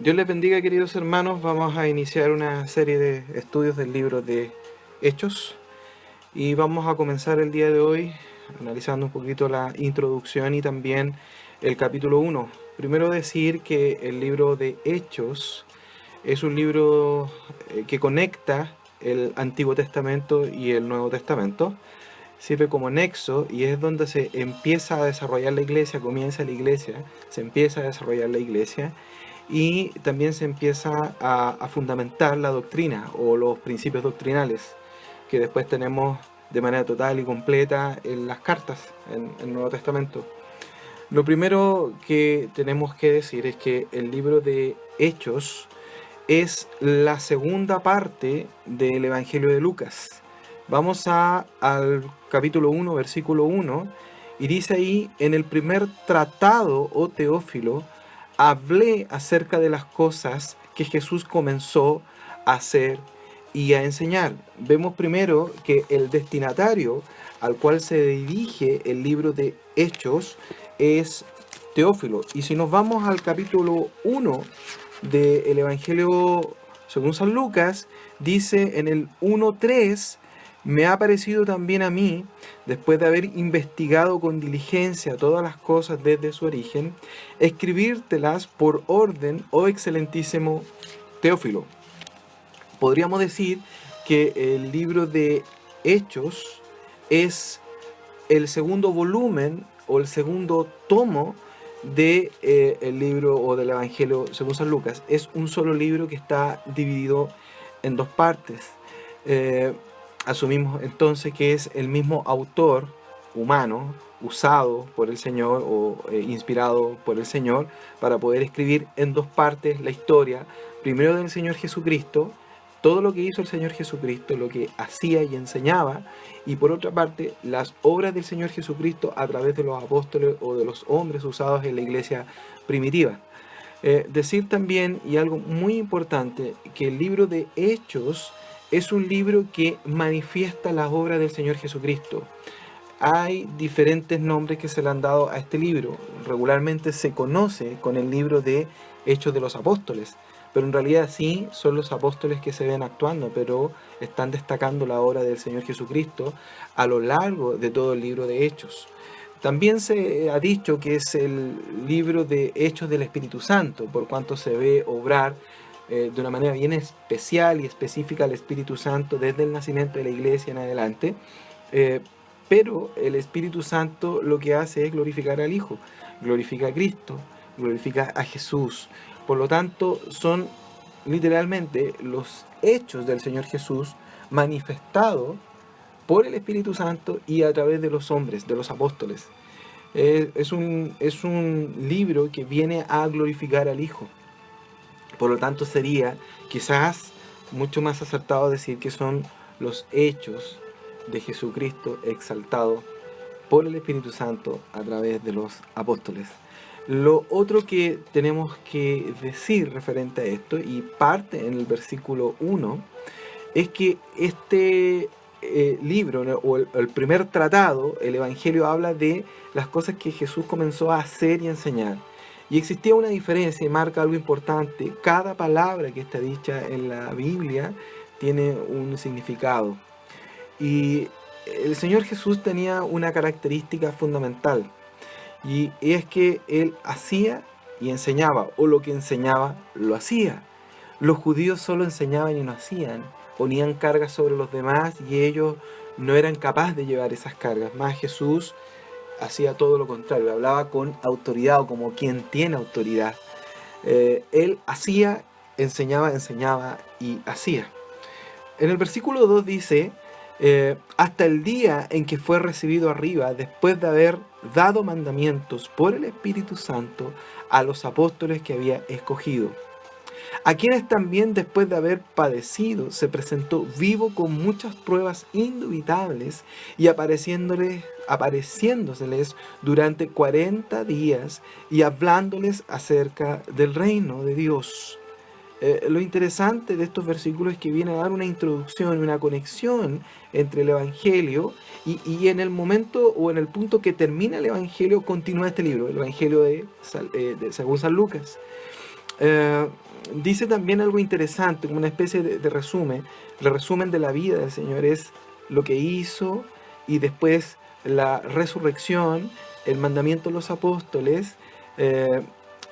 Dios les bendiga, queridos hermanos. Vamos a iniciar una serie de estudios del libro de Hechos y vamos a comenzar el día de hoy analizando un poquito la introducción y también el capítulo 1. Primero decir que el libro de Hechos es un libro que conecta el Antiguo Testamento y el Nuevo Testamento. Sirve como nexo y es donde se empieza a desarrollar la iglesia, comienza la iglesia, se empieza a desarrollar la iglesia y también se empieza a fundamentar la doctrina o los principios doctrinales que después tenemos de manera total y completa en las cartas, en el Nuevo Testamento. Lo primero que tenemos que decir es que el libro de Hechos es la segunda parte del Evangelio de Lucas. Vamos al capítulo 1, versículo 1, y dice ahí: en el primer tratado, oh Teófilo, hablé acerca de las cosas que Jesús comenzó a hacer y a enseñar. Vemos primero que el destinatario al cual se dirige el libro de Hechos es Teófilo. Y si nos vamos al capítulo 1 del Evangelio según San Lucas, dice en el 1:3: me ha parecido también a mí, después de haber investigado con diligencia todas las cosas desde su origen, escribírtelas por orden, oh excelentísimo Teófilo. Podríamos decir que el libro de Hechos es el segundo volumen o el segundo tomo de el libro o del Evangelio según San Lucas. Es un solo libro que está dividido en dos partes. Asumimos entonces que es el mismo autor humano usado por el Señor o inspirado por el Señor para poder escribir en dos partes la historia, primero del Señor Jesucristo, todo lo que hizo el Señor Jesucristo, lo que hacía y enseñaba, y por otra parte las obras del Señor Jesucristo a través de los apóstoles o de los hombres usados en la iglesia primitiva. Decir también, y algo muy importante, que el libro de Hechos es un libro que manifiesta las obras del Señor Jesucristo. Hay diferentes nombres que se le han dado a este libro. Regularmente se conoce con el libro de Hechos de los Apóstoles, pero en realidad sí son los apóstoles que se ven actuando, pero están destacando la obra del Señor Jesucristo a lo largo de todo el libro de Hechos. También se ha dicho que es el libro de Hechos del Espíritu Santo, por cuanto se ve obrar de una manera bien especial y específica al Espíritu Santo desde el nacimiento de la iglesia en adelante. Pero el Espíritu Santo lo que hace es glorificar al Hijo, glorifica a Cristo, glorifica a Jesús. Por lo tanto, son literalmente los hechos del Señor Jesús manifestados por el Espíritu Santo y a través de los hombres, de los apóstoles. Es un libro que viene a glorificar al Hijo. Por lo tanto, sería quizás mucho más acertado decir que son los hechos de Jesucristo exaltado por el Espíritu Santo a través de los apóstoles. Lo otro que tenemos que decir referente a esto, y parte en el versículo 1, es que este libro o el primer tratado, el Evangelio, habla de las cosas que Jesús comenzó a hacer y enseñar. Y existía una diferencia y marca algo importante. Cada palabra que está dicha en la Biblia tiene un significado. Y el Señor Jesús tenía una característica fundamental, y es que Él hacía y enseñaba, o lo que enseñaba lo hacía. Los judíos solo enseñaban y no hacían, ponían cargas sobre los demás y ellos no eran capaces de llevar esas cargas. Más Jesús hacía todo lo contrario, hablaba con autoridad o como quien tiene autoridad. Él hacía, enseñaba y hacía. En el versículo 2 dice: hasta el día en que fue recibido arriba, después de haber dado mandamientos por el Espíritu Santo a los apóstoles que había escogido, a quienes también después de haber padecido se presentó vivo con muchas pruebas indubitables y apareciéndoseles durante 40 días y hablándoles acerca del reino de Dios. Lo interesante de estos versículos es que viene a dar una introducción, una conexión entre el Evangelio y en el momento o en el punto que termina el Evangelio continúa este libro, el Evangelio según San Lucas. Dice también algo interesante, como una especie de resumen. El resumen de la vida del Señor es lo que hizo y después la resurrección, el mandamiento de los apóstoles, eh,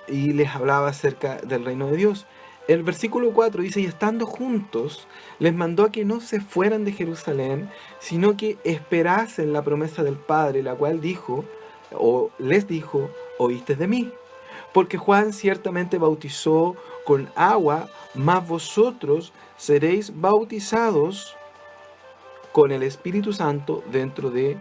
y les hablaba acerca del reino de Dios. El versículo 4 dice, y estando juntos, les mandó a que no se fueran de Jerusalén, sino que esperasen la promesa del Padre, la cual dijo, o les dijo, oíste de mí. Porque Juan ciertamente bautizó con agua, mas vosotros seréis bautizados con el Espíritu Santo dentro de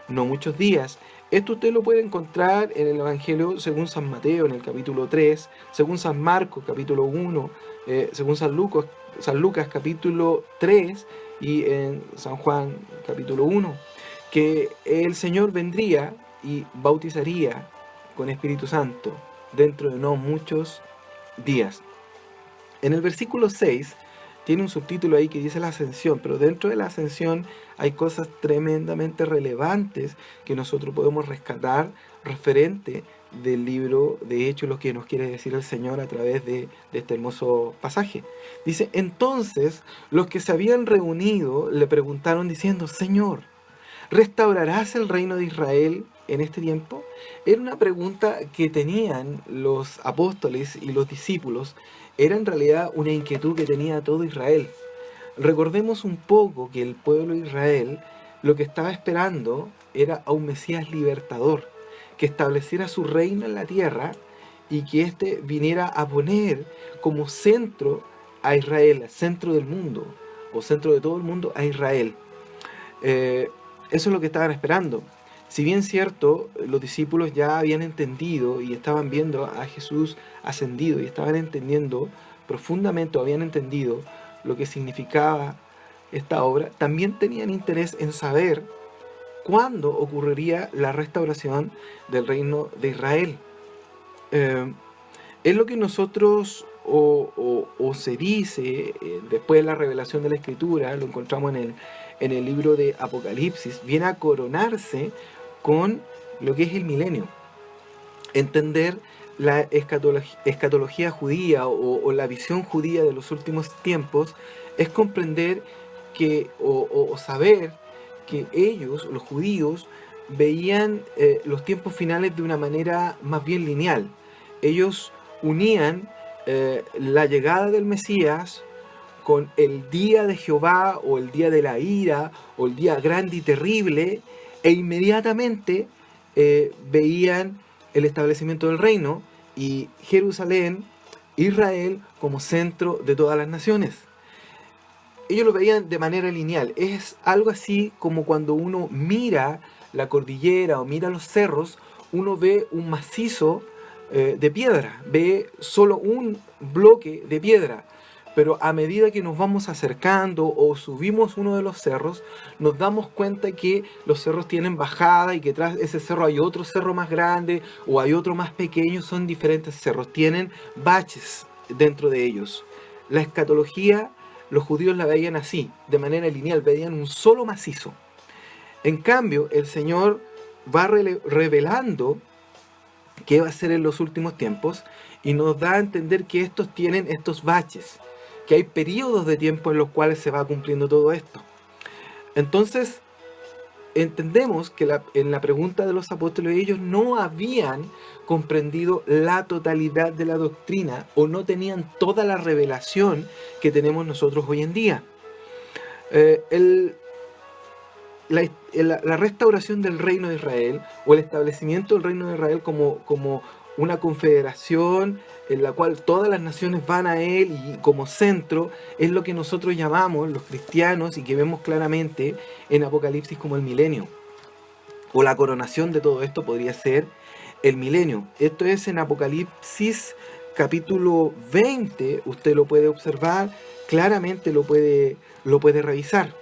no muchos días. Esto usted lo puede encontrar en el Evangelio según San Mateo, en el capítulo 3, según San Marcos, capítulo 1, según San Lucas, capítulo 3, y en San Juan, capítulo 1, que el Señor vendría y bautizaría con Espíritu Santo dentro de no muchos días. En el versículo 6 tiene un subtítulo ahí que dice la ascensión, pero dentro de la ascensión hay cosas tremendamente relevantes que nosotros podemos rescatar referente del libro de Hechos, lo que nos quiere decir el Señor a través de este hermoso pasaje. Dice, entonces los que se habían reunido le preguntaron diciendo, Señor, ¿restaurarás el reino de Israel en este tiempo? Era una pregunta que tenían los apóstoles y los discípulos. Era en realidad una inquietud que tenía todo Israel. Recordemos un poco que el pueblo de Israel lo que estaba esperando era a un Mesías libertador, que estableciera su reino en la tierra y que éste viniera a poner como centro a Israel, centro del mundo, o centro de todo el mundo a Israel. Eso es lo que estaban esperando. Si bien cierto, los discípulos ya habían entendido y estaban viendo a Jesús ascendido y estaban entendiendo profundamente, o habían entendido lo que significaba esta obra, también tenían interés en saber cuándo ocurriría la restauración del reino de Israel. Es lo que nosotros, o se dice, después de la revelación de la Escritura, lo encontramos en el libro de Apocalipsis, viene a coronarse con lo que es el milenio. Entender la escatología judía o la visión judía de los últimos tiempos es comprender que, o saber que ellos, los judíos, veían los tiempos finales de una manera más bien lineal. Ellos unían la llegada del Mesías con el día de Jehová, o el día de la ira, o el día grande y terrible, e inmediatamente veían el establecimiento del reino y Jerusalén, Israel, como centro de todas las naciones. Ellos lo veían de manera lineal. Es algo así como cuando uno mira la cordillera o mira los cerros, uno ve un macizo de piedra, ve solo un bloque de piedra. Pero a medida que nos vamos acercando o subimos uno de los cerros, nos damos cuenta que los cerros tienen bajada y que tras ese cerro hay otro cerro más grande o hay otro más pequeño. Son diferentes cerros, tienen baches dentro de ellos. La escatología, los judíos la veían así, de manera lineal, veían un solo macizo. En cambio, el Señor va revelando qué va a ser en los últimos tiempos y nos da a entender que estos tienen estos baches, que hay periodos de tiempo en los cuales se va cumpliendo todo esto. Entonces, entendemos que en la pregunta de los apóstoles, ellos no habían comprendido la totalidad de la doctrina o no tenían toda la revelación que tenemos nosotros hoy en día. La restauración del reino de Israel o el establecimiento del reino de Israel como una confederación en la cual todas las naciones van a él y como centro, es lo que nosotros llamamos los cristianos y que vemos claramente en Apocalipsis como el milenio. O la coronación de todo esto podría ser el milenio. Esto es en Apocalipsis capítulo 20, usted lo puede observar, claramente lo puede revisar.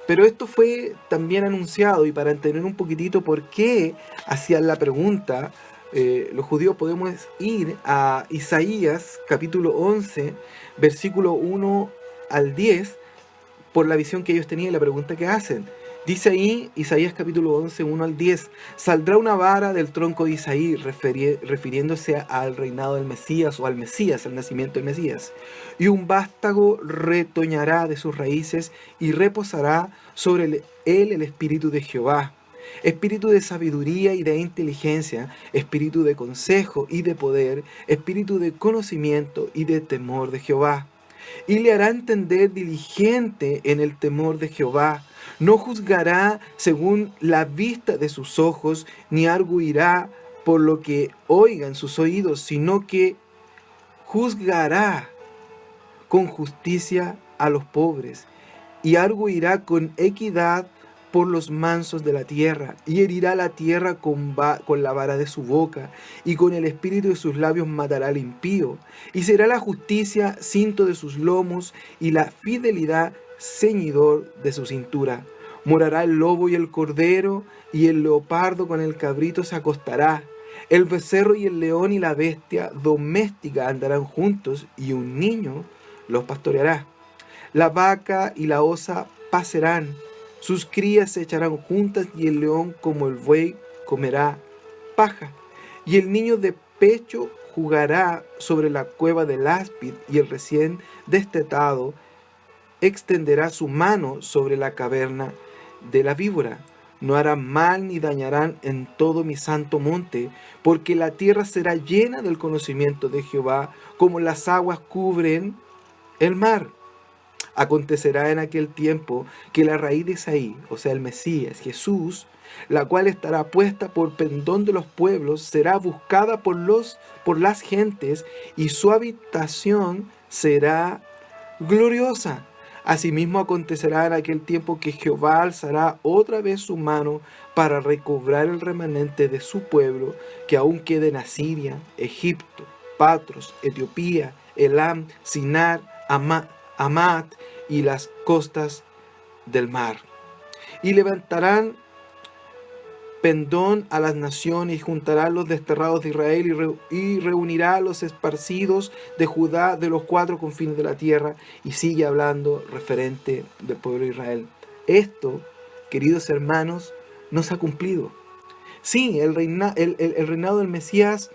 Pero esto fue también anunciado, y para entender un poquitito por qué hacían la pregunta, los judíos, podemos ir a Isaías capítulo 11, versículo 1 al 10, por la visión que ellos tenían y la pregunta que hacen. Dice ahí, Isaías capítulo 11, 1 al 10, saldrá una vara del tronco de Isaí, refiriéndose al reinado del Mesías o al Mesías, al nacimiento del Mesías. Y un vástago retoñará de sus raíces y reposará sobre él el espíritu de Jehová. Espíritu de sabiduría y de inteligencia, espíritu de consejo y de poder, espíritu de conocimiento y de temor de Jehová. Y le hará entender diligente en el temor de Jehová. No juzgará según la vista de sus ojos, ni arguirá por lo que oigan sus oídos, sino que juzgará con justicia a los pobres, y arguirá con equidad por los mansos de la tierra, y herirá la tierra con la vara de su boca, y con el espíritu de sus labios matará al impío, y será la justicia cinto de sus lomos, y la fidelidad ceñidor de su cintura. Morará el lobo y el cordero, y el leopardo con el cabrito se acostará. El becerro y el león y la bestia doméstica andarán juntos, y un niño los pastoreará. La vaca y la osa pacerán, sus crías se echarán juntas, y el león como el buey comerá paja. Y el niño de pecho jugará sobre la cueva del áspid, y el recién destetado extenderá su mano sobre la caverna de la víbora. No harán mal ni dañarán en todo mi santo monte, porque la tierra será llena del conocimiento de Jehová, como las aguas cubren el mar. Acontecerá en aquel tiempo que la raíz de Isaí, o sea el Mesías, Jesús, la cual estará puesta por pendón de los pueblos, será buscada por las gentes, y su habitación será gloriosa. Asimismo acontecerá en aquel tiempo que Jehová alzará otra vez su mano para recobrar el remanente de su pueblo, que aún queda en Asiria, Egipto, Patros, Etiopía, Elam, Sinar, Amat y las costas del mar. Y levantarán pendón a las naciones, y juntará a los desterrados de Israel, y reunirá a los esparcidos de Judá de los cuatro confines de la tierra. Y sigue hablando referente del pueblo de Israel. Esto, queridos hermanos, no se ha cumplido. Sí, el reinado del Mesías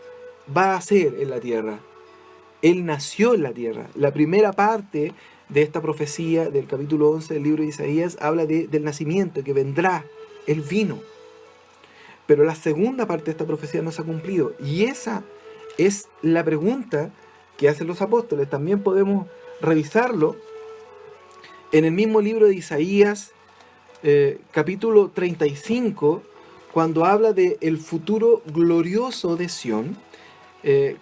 va a ser en la tierra. Él nació en la tierra. La primera parte de esta profecía del capítulo 11 del libro de Isaías habla del nacimiento, que vendrá, Él vino. Pero la segunda parte de esta profecía no se ha cumplido. Y esa es la pregunta que hacen los apóstoles. También podemos revisarlo en el mismo libro de Isaías, capítulo 35, cuando habla del futuro glorioso de Sión.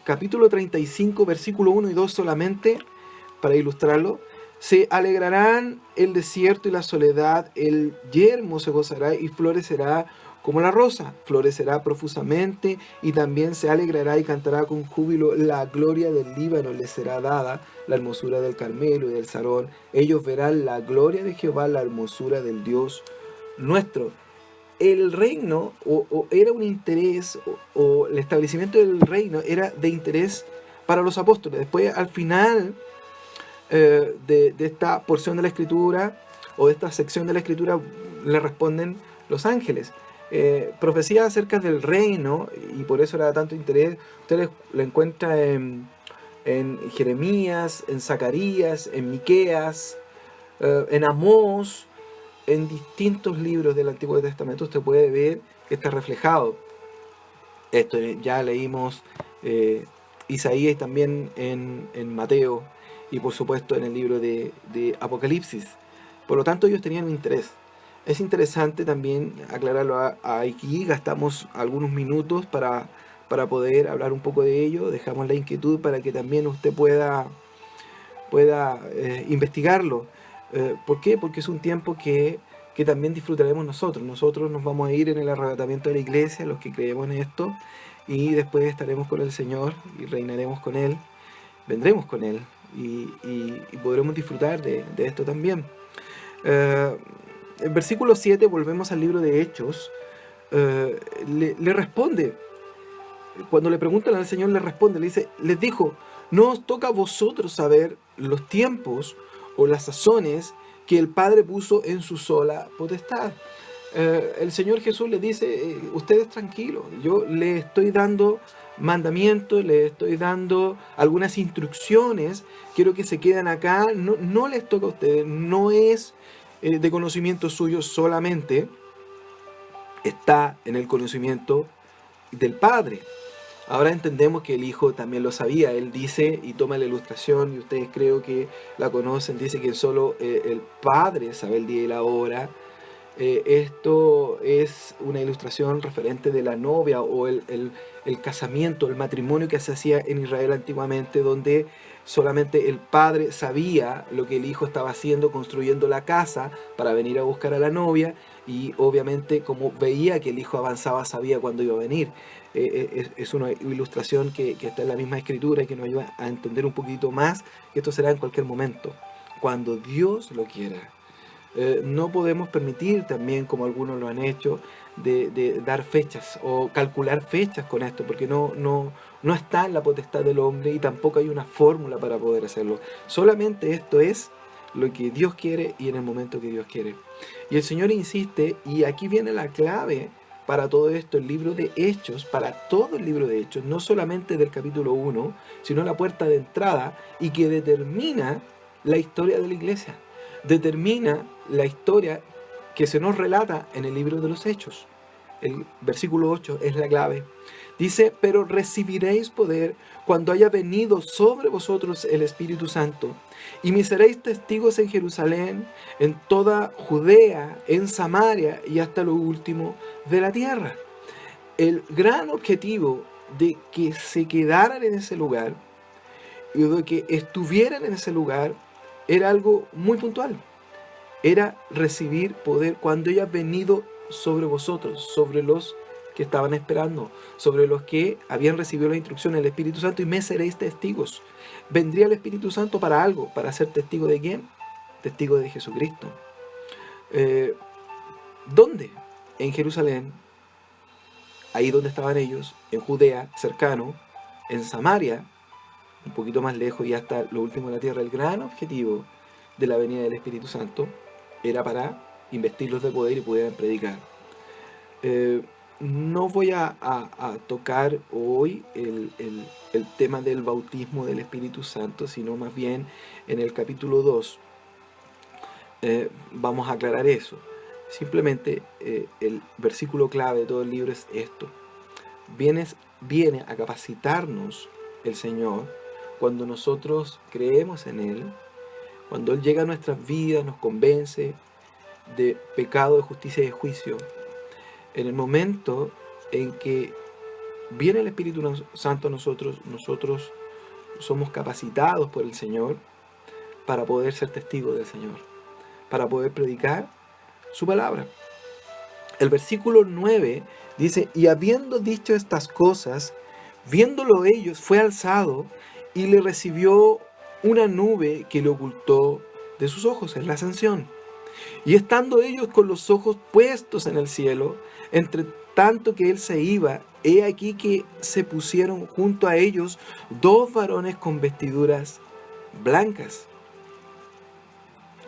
Capítulo 35, versículo 1 y 2 solamente, para ilustrarlo. Se alegrarán el desierto y la soledad, el yermo se gozará y florecerá como la rosa, florecerá profusamente, y también se alegrará y cantará con júbilo. La gloria del Líbano les será dada, la hermosura del Carmelo y del Sarón. Ellos verán la gloria de Jehová, la hermosura del Dios nuestro. El reino era un interés, o el establecimiento del reino era de interés para los apóstoles. Después, al final de esta porción de la Escritura, o de esta sección de la Escritura, le responden los ángeles. Profecía acerca del reino, y por eso era tanto interés. Ustedes lo encuentran en Jeremías, en Zacarías, en Miqueas, en Amós, en distintos libros del Antiguo Testamento. Usted puede ver que está reflejado. Esto ya leímos Isaías también en Mateo, y por supuesto en el libro de Apocalipsis. Por lo tanto, ellos tenían un interés. Es interesante también aclararlo aquí. Gastamos algunos minutos para poder hablar un poco de ello. Dejamos la inquietud para que también usted pueda investigarlo. ¿Por qué? Porque es un tiempo que también disfrutaremos nosotros. Nosotros nos vamos a ir en el arrebatamiento de la iglesia, los que creemos en esto, y después estaremos con el Señor y reinaremos con Él, vendremos con Él, y podremos disfrutar de esto también. En versículo 7, volvemos al libro de Hechos, le responde, cuando le preguntan al Señor, le responde, les dijo: no os toca a vosotros saber los tiempos o las sazones que el Padre puso en su sola potestad. El Señor Jesús le dice, ustedes tranquilos, yo les estoy dando mandamientos, les estoy dando algunas instrucciones, quiero que se queden acá, no les toca a ustedes, no es de conocimiento suyo solamente, está en el conocimiento del Padre. Ahora entendemos que el Hijo también lo sabía. Él dice, y toma la ilustración, y ustedes creo que la conocen, dice que solo el Padre sabe el día y la hora. Esto es una ilustración referente de la novia o el casamiento, el matrimonio que se hacía en Israel antiguamente, donde solamente el padre sabía lo que el hijo estaba haciendo, construyendo la casa para venir a buscar a la novia, y obviamente como veía que el hijo avanzaba, sabía cuándo iba a venir. Es una ilustración que está en la misma escritura y que nos ayuda a entender un poquito más que esto será en cualquier momento, cuando Dios lo quiera. No podemos permitir también, como algunos lo han hecho, de dar fechas o calcular fechas con esto, porque no está en la potestad del hombre y tampoco hay una fórmula para poder hacerlo. Solamente esto es lo que Dios quiere y en el momento que Dios quiere. Y el Señor insiste, y aquí viene la clave para todo esto, el libro de Hechos, para todo el libro de Hechos, no solamente del capítulo 1, sino la puerta de entrada, y que determina la historia de la iglesia. Determina la historia que se nos relata en el libro de los Hechos. El versículo 8 es la clave. Dice, pero recibiréis poder cuando haya venido sobre vosotros el Espíritu Santo, y me seréis testigos en Jerusalén, en toda Judea, en Samaria y hasta lo último de la tierra. El gran objetivo de que se quedaran en ese lugar y de que estuvieran en ese lugar era algo muy puntual. Era recibir poder cuando haya venido sobre vosotros, sobre los que estaban esperando, sobre los que habían recibido la instrucción del Espíritu Santo, y me seréis testigos. Vendría el Espíritu Santo para algo, para ser testigo de ¿quién? Testigo de Jesucristo. ¿Dónde? En Jerusalén, ahí donde estaban ellos, en Judea, cercano, en Samaria, un poquito más lejos y hasta lo último de la tierra. El gran objetivo de la venida del Espíritu Santo era para investirlos de poder y pudieran predicar. No voy a tocar hoy el tema del bautismo del Espíritu Santo, sino más bien en el capítulo 2 vamos a aclarar eso. Simplemente el versículo clave de todo el libro es esto. Viene a capacitarnos el Señor cuando nosotros creemos en Él, cuando Él llega a nuestras vidas, nos convence de pecado, de justicia y de juicio. En el momento en que viene el Espíritu Santo a nosotros somos capacitados por el Señor para poder ser testigos del Señor, para poder predicar su palabra. El versículo 9 dice, y habiendo dicho estas cosas, viéndolo ellos, fue alzado y le recibió una nube que le ocultó de sus ojos en la ascensión. Y estando ellos con los ojos puestos en el cielo, entre tanto que él se iba, he aquí que se pusieron junto a ellos dos varones con vestiduras blancas.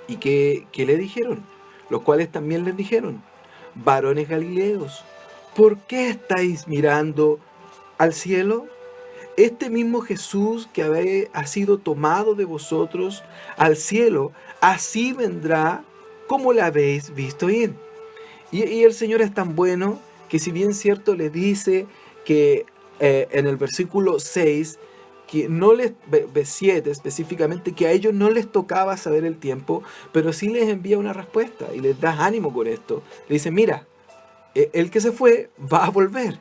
¿Y qué le dijeron? Los cuales también les dijeron, varones galileos, ¿por qué estáis mirando al cielo? Este mismo Jesús que ha sido tomado de vosotros al cielo, así vendrá como la habéis visto ir. Y el Señor es tan bueno que, si bien cierto, le dice que en el versículo 6, que no les, 7 específicamente, que a ellos no les tocaba saber el tiempo, pero sí les envía una respuesta y les da ánimo con esto. Le dice, mira, el que se fue va a volver,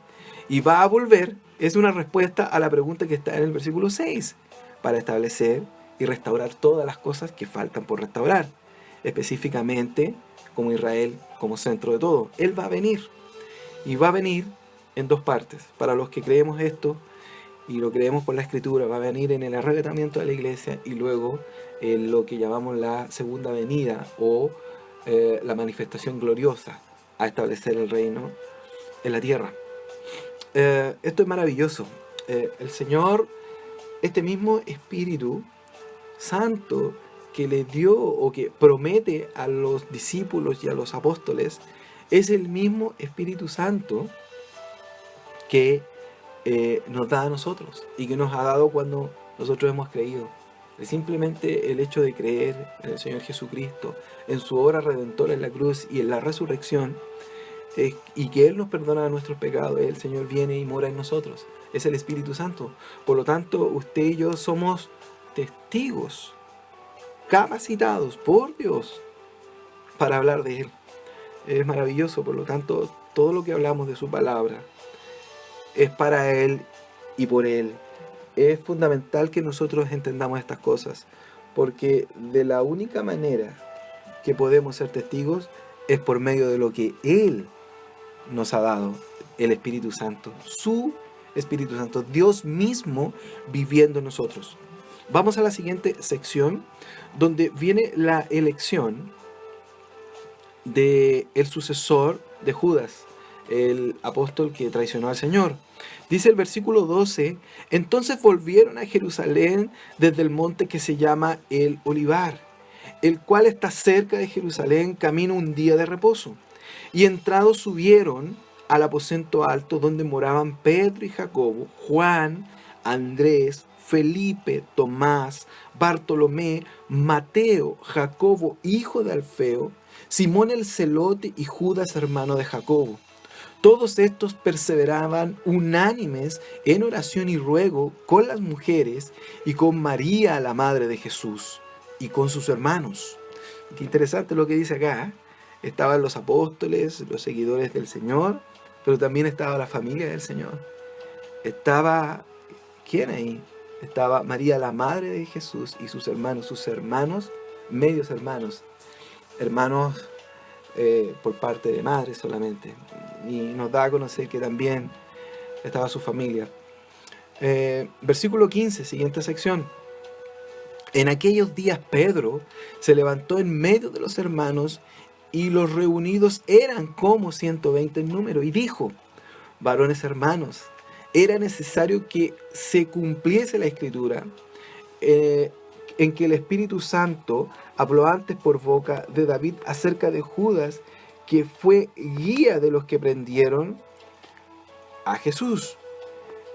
y va a volver es una respuesta a la pregunta que está en el versículo 6, para establecer y restaurar todas las cosas que faltan por restaurar, específicamente como Israel como centro de todo. Él va a venir, y va a venir en dos partes. Para los que creemos esto y lo creemos por la Escritura, va a venir en el arrebatamiento de la iglesia y luego en lo que llamamos la segunda venida o la manifestación gloriosa a establecer el reino en la tierra. Esto es maravilloso. El Señor, este mismo Espíritu Santo, que le dio o que promete a los discípulos y a los apóstoles es el mismo Espíritu Santo que nos da a nosotros y que nos ha dado cuando nosotros hemos creído. Simplemente el hecho de creer en el Señor Jesucristo, en su obra redentora en la cruz y en la resurrección, y que Él nos perdona nuestros pecados, el Señor viene y mora en nosotros. Es el Espíritu Santo. Por lo tanto, usted y yo somos testigos capacitados por Dios para hablar de Él. Es maravilloso. Por lo tanto, todo lo que hablamos de su palabra es para Él y por Él. Es fundamental que nosotros entendamos estas cosas, porque de la única manera que podemos ser testigos es por medio de lo que Él nos ha dado, el Espíritu Santo, su Espíritu Santo, Dios mismo viviendo en nosotros. Vamos a la siguiente sección, donde viene la elección del sucesor de Judas, el apóstol que traicionó al Señor. Dice el versículo 12, entonces volvieron a Jerusalén desde el monte que se llama el Olivar, el cual está cerca de Jerusalén, camino un día de reposo. Y entrados subieron al aposento alto donde moraban Pedro y Jacobo, Juan, Andrés, Felipe, Tomás, Bartolomé, Mateo, Jacobo, hijo de Alfeo, Simón el celote y Judas, hermano de Jacobo. Todos estos perseveraban unánimes en oración y ruego con las mujeres y con María, la madre de Jesús, y con sus hermanos. Qué interesante lo que dice acá, ¿eh? Estaban los apóstoles, los seguidores del Señor, pero también estaba la familia del Señor. Estaba, ¿quién ahí? Estaba María, la madre de Jesús, y sus hermanos, medios hermanos por parte de madre solamente. Y nos da a conocer que también estaba su familia. Versículo 15, siguiente sección. En aquellos días Pedro se levantó en medio de los hermanos, y los reunidos eran como 120 en número, y dijo: varones hermanos, era necesario que se cumpliese la Escritura, en que el Espíritu Santo habló antes por boca de David acerca de Judas, que fue guía de los que prendieron a Jesús,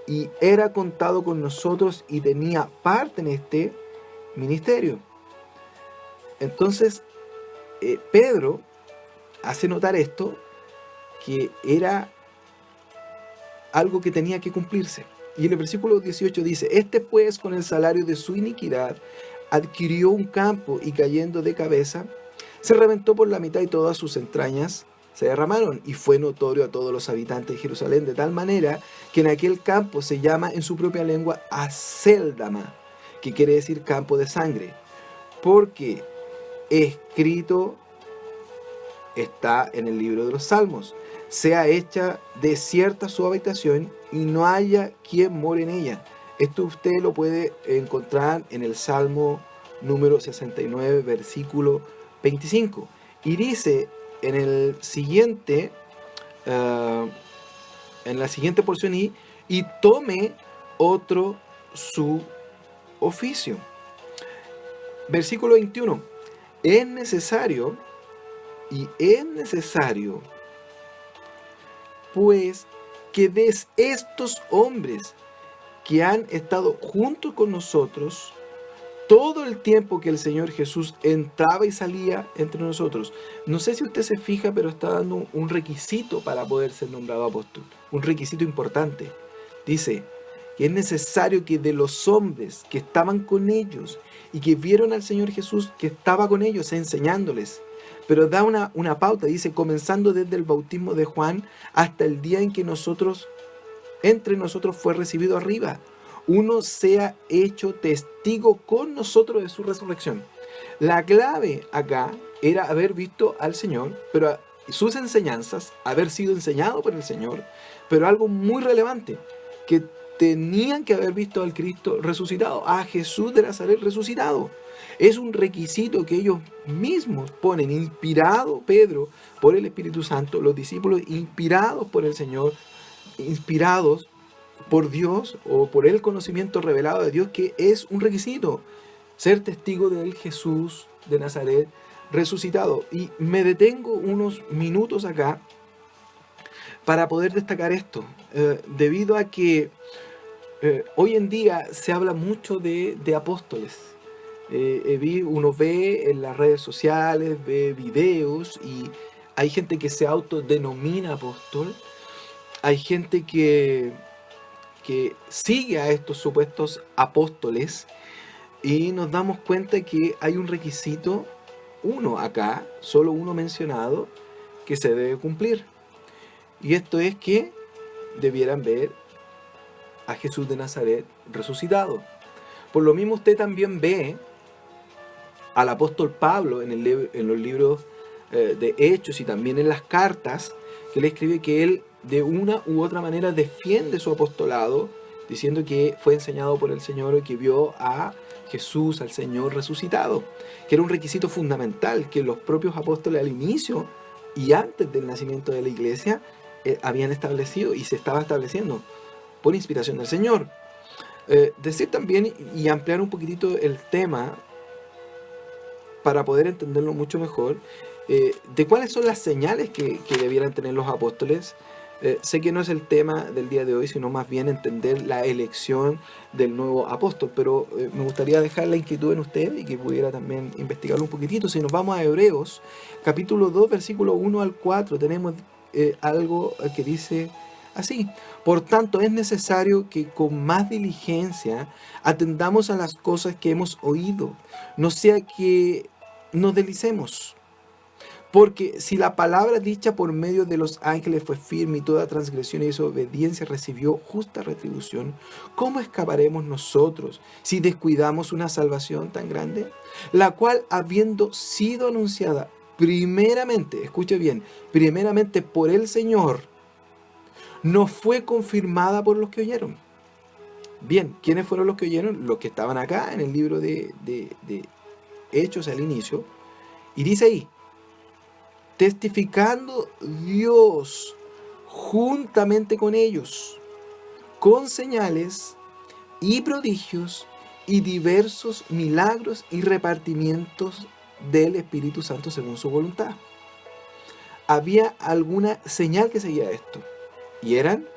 y era contado con nosotros y tenía parte en este ministerio. Entonces, Pedro hace notar esto, que era algo que tenía que cumplirse. Y en el versículo 18 dice: este pues, con el salario de su iniquidad, adquirió un campo, y cayendo de cabeza, se reventó por la mitad, y todas sus entrañas se derramaron. Y fue notorio a todos los habitantes de Jerusalén, de tal manera que en aquel campo se llama en su propia lengua Acéldama, que quiere decir campo de sangre, porque escrito está en el libro de los Salmos: sea hecha desierta su habitación, y no haya quien more en ella. Esto usted lo puede encontrar en el Salmo número 69, versículo 25. Y dice en el siguiente, en la siguiente porción, y tome otro su oficio. Versículo 21. Es necesario, pues, que des estos hombres que han estado juntos con nosotros todo el tiempo que el Señor Jesús entraba y salía entre nosotros. No sé si usted se fija, pero está dando un requisito para poder ser nombrado apóstol. Un requisito importante. Dice que es necesario que de los hombres que estaban con ellos y que vieron al Señor Jesús que estaba con ellos enseñándoles, pero da una pauta, dice, comenzando desde el bautismo de Juan hasta el día en que entre nosotros fue recibido arriba, uno sea hecho testigo con nosotros de su resurrección. La clave acá era haber visto al Señor, pero sus enseñanzas, haber sido enseñado por el Señor, pero algo muy relevante, que tenían que haber visto al Cristo resucitado, a Jesús de Nazaret resucitado. Es un requisito que ellos mismos ponen, inspirado Pedro por el Espíritu Santo, los discípulos inspirados por el Señor, inspirados por Dios o por el conocimiento revelado de Dios, que es un requisito. ser testigo del Jesús de Nazaret resucitado. Y me detengo unos minutos acá para poder destacar esto, debido a que hoy en día se habla mucho de apóstoles. Uno ve en las redes sociales, ve videos y hay gente que se autodenomina apóstol, hay gente que sigue a estos supuestos apóstoles y nos damos cuenta que hay un requisito, uno acá, solo uno mencionado, que se debe cumplir. Y esto es que debieran ver a Jesús de Nazaret resucitado. Por lo mismo usted también ve al apóstol Pablo en los libros de Hechos y también en las cartas, que le escribe que él de una u otra manera defiende su apostolado, diciendo que fue enseñado por el Señor y que vio a Jesús, al Señor resucitado, que era un requisito fundamental que los propios apóstoles al inicio y antes del nacimiento de la iglesia habían establecido y se estaba estableciendo por inspiración del Señor. Decir también y ampliar un poquitito el tema para poder entenderlo mucho mejor, de cuáles son las señales que debieran tener los apóstoles. Sé que no es el tema del día de hoy, sino más bien entender la elección del nuevo apóstol, pero me gustaría dejar la inquietud en usted y que pudiera también investigarlo un poquitito. Si nos vamos a Hebreos, capítulo 2, versículo 1 al 4, tenemos algo que dice así: por tanto, es necesario que con más diligencia atendamos a las cosas que hemos oído, no sea que nos deslicemos. Porque si la palabra dicha por medio de los ángeles fue firme y toda transgresión y desobediencia recibió justa retribución, ¿cómo escaparemos nosotros si descuidamos una salvación tan grande? La cual, habiendo sido anunciada primeramente, escuche bien, primeramente por el Señor, no fue confirmada por los que oyeron. Bien, ¿quiénes fueron los que oyeron? Los que estaban acá en el libro de Hechos al inicio. Y dice ahí: testificando Dios juntamente con ellos, con señales y prodigios y diversos milagros y repartimientos del Espíritu Santo según su voluntad. Había alguna señal que seguía esto, y eran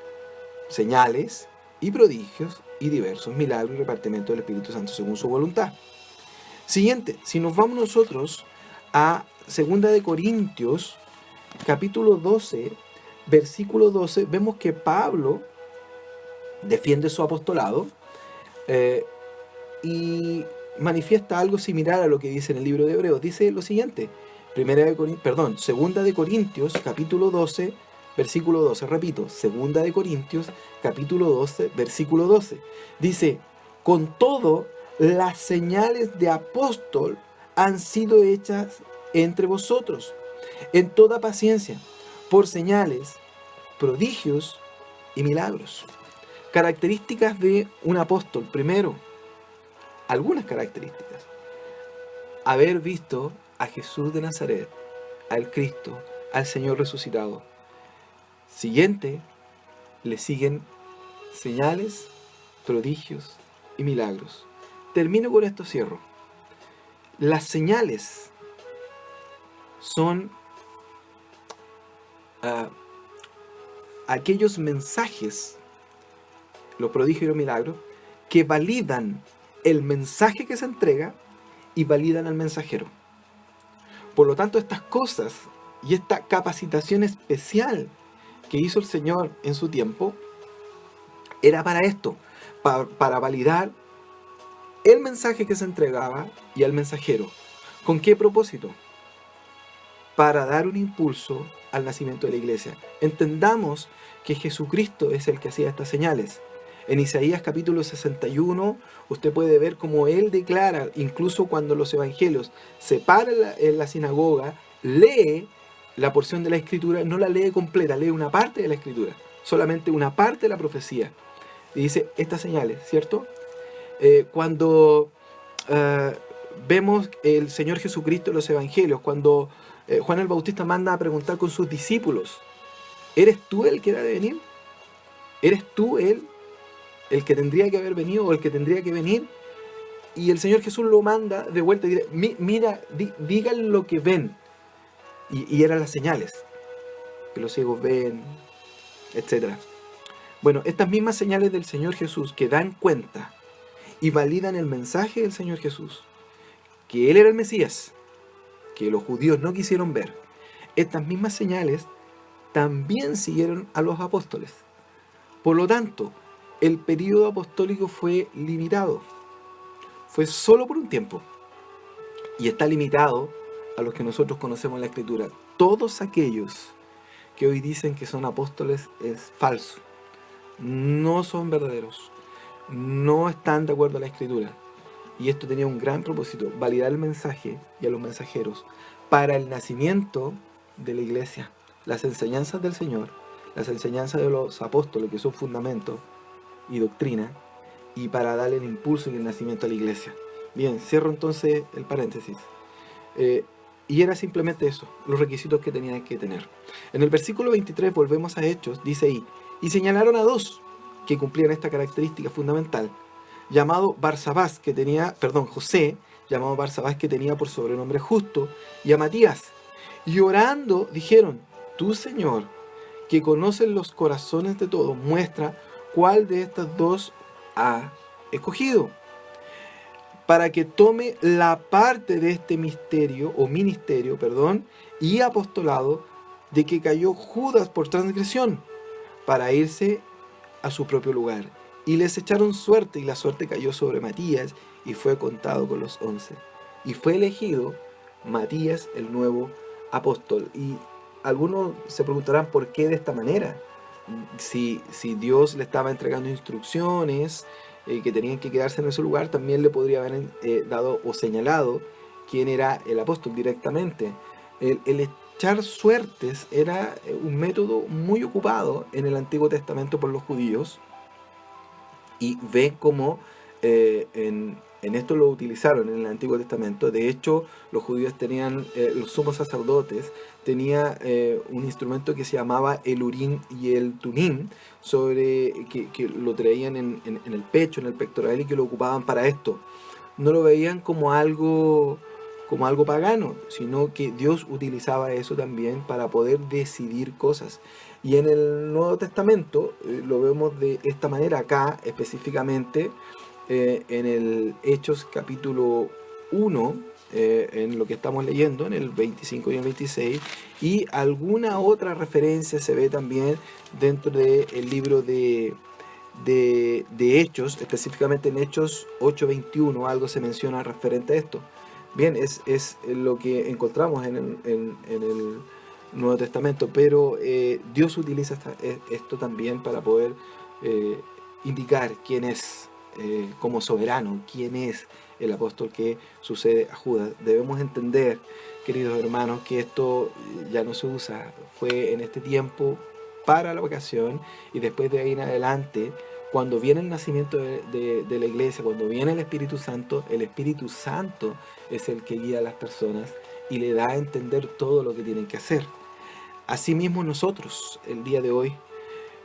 señales y prodigios y diversos milagros y repartimientos del Espíritu Santo según su voluntad. Siguiente, si nos vamos nosotros a 2 de Corintios, capítulo 12, versículo 12, vemos que Pablo defiende su apostolado y manifiesta algo similar a lo que dice en el libro de Hebreos. Dice lo siguiente: 2 de Corintios, capítulo 12, versículo 12. Repito, 2 de Corintios, capítulo 12, versículo 12. Dice: con todo, las señales de apóstol han sido hechas entre vosotros, en toda paciencia, por señales, prodigios y milagros. Características de un apóstol. Primero, algunas características: haber visto a Jesús de Nazaret, al Cristo, al Señor resucitado. Siguiente, le siguen señales, prodigios y milagros. Termino con esto, cierro. Las señales son aquellos mensajes, los prodigios y los milagros, que validan el mensaje que se entrega y validan al mensajero. Por lo tanto, estas cosas y esta capacitación especial que hizo el Señor en su tiempo era para esto, para validar el mensaje que se entregaba y al mensajero. ¿Con qué propósito? Para dar un impulso al nacimiento de la iglesia. Entendamos que Jesucristo es el que hacía estas señales. En Isaías capítulo 61, usted puede ver cómo él declara, incluso cuando los evangelios se paran en la sinagoga, lee la porción de la escritura, no la lee completa, lee una parte de la escritura, solamente una parte de la profecía. Y dice estas señales, ¿cierto? Cuando vemos el Señor Jesucristo en los evangelios, cuando Juan el Bautista manda a preguntar con sus discípulos: ¿eres tú el que ha de venir? ¿Eres tú el que tendría que haber venido o el que tendría que venir? y el Señor Jesús lo manda de vuelta y dice, mira, digan lo que ven. Y eran las señales, que los ciegos ven, etc. Bueno, estas mismas señales del Señor Jesús que dan cuenta y validan el mensaje del Señor Jesús, que Él era el Mesías, que los judíos no quisieron ver, estas mismas señales también siguieron a los apóstoles. Por lo tanto, el período apostólico fue limitado. Fue solo por un tiempo. Y está limitado a los que nosotros conocemos en la Escritura. Todos aquellos que hoy dicen que son apóstoles es falso. No son verdaderos. No están de acuerdo a la Escritura. Y esto tenía un gran propósito, validar el mensaje y a los mensajeros para el nacimiento de la iglesia. Las enseñanzas del Señor, las enseñanzas de los apóstoles, que son fundamentos y doctrina, y para darle el impulso y el nacimiento a la iglesia. Bien, cierro entonces el paréntesis. Y era simplemente eso, los requisitos que tenían que tener. En el versículo 23 volvemos a Hechos, dice ahí, y señalaron a dos que cumplían esta característica fundamental, llamado Barsabás, José, llamado Barsabás, que tenía por sobrenombre Justo, y a Matías. Y orando dijeron, tú, Señor, que conoces los corazones de todos, muestra cuál de estas dos ha escogido, para que tome la parte de este ministerio y apostolado de que cayó Judas por transgresión, para irse a su propio lugar. Y les echaron suerte, y la suerte cayó sobre Matías, y fue contado con los 11. Y fue elegido Matías el nuevo apóstol. Y algunos se preguntarán por qué de esta manera. Si Dios le estaba entregando instrucciones que tenían que quedarse en ese lugar, también le podría haber dado o señalado quién era el apóstol directamente. El echar suertes era un método muy ocupado en el Antiguo Testamento por los judíos, y ve cómo en esto lo utilizaron en el Antiguo Testamento. De hecho, los judíos tenían, los sumos sacerdotes, tenía un instrumento que se llamaba el Urim y el Tumim, que lo traían en el pecho, en el pectoral, y que lo ocupaban para esto. No lo veían como algo pagano, sino que Dios utilizaba eso también para poder decidir cosas. Y en el Nuevo Testamento lo vemos de esta manera, acá específicamente en el Hechos capítulo 1, en lo que estamos leyendo, en el 25 y el 26, y alguna otra referencia se ve también dentro del libro de Hechos, específicamente en Hechos 8:21, algo se menciona referente a esto. Bien, es lo que encontramos en el Nuevo Testamento, pero Dios utiliza esto también para poder indicar quién es, como soberano, quién es el apóstol que sucede a Judas. Debemos entender, queridos hermanos, que esto ya no se usa, fue en este tiempo para la vocación, y después de ahí en adelante, cuando viene el nacimiento de la iglesia, cuando viene el Espíritu Santo es el que guía a las personas y le da a entender todo lo que tienen que hacer. Asimismo nosotros, el día de hoy,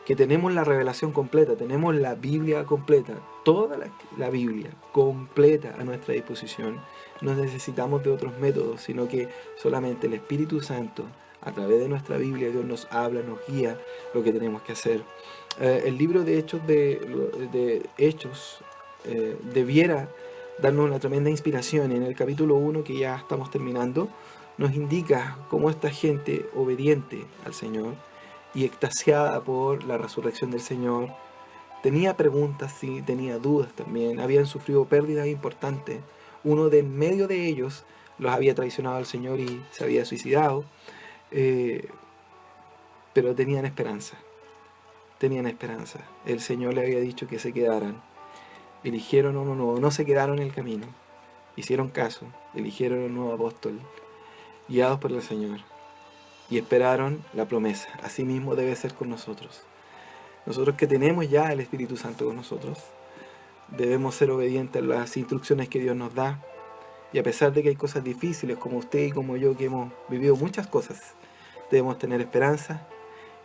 que tenemos la revelación completa, tenemos la Biblia completa, toda la Biblia completa a nuestra disposición, no necesitamos de otros métodos, sino que solamente el Espíritu Santo, a través de nuestra Biblia, Dios nos habla, nos guía lo que tenemos que hacer. El libro de Hechos debiera darnos una tremenda inspiración. En el capítulo 1, que ya estamos terminando, nos indica cómo esta gente obediente al Señor y extasiada por la resurrección del Señor tenía preguntas, sí, tenía dudas también, habían sufrido pérdidas importantes. Uno de en medio de ellos los había traicionado al Señor y se había suicidado, pero tenían esperanza. El Señor le había dicho que se quedaran. Eligieron no se quedaron en el camino. Hicieron caso, eligieron un nuevo apóstol, guiados por el Señor, y esperaron la promesa. Así mismo debe ser con nosotros. Nosotros que tenemos ya el Espíritu Santo con nosotros, debemos ser obedientes a las instrucciones que Dios nos da. Y a pesar de que hay cosas difíciles, como usted y como yo, que hemos vivido muchas cosas, debemos tener esperanza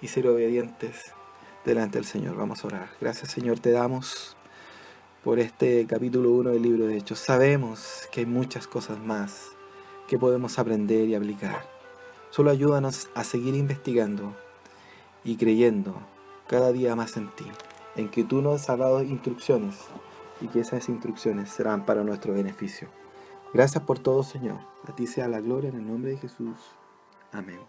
y ser obedientes delante del Señor. Vamos a orar. Gracias, Señor, te damos por este capítulo 1 del libro de Hechos. Sabemos que hay muchas cosas más que podemos aprender y aplicar. Solo ayúdanos a seguir investigando y creyendo cada día más en ti, en que tú nos has dado instrucciones y que esas instrucciones serán para nuestro beneficio. Gracias por todo, Señor. A ti sea la gloria en el nombre de Jesús. Amén.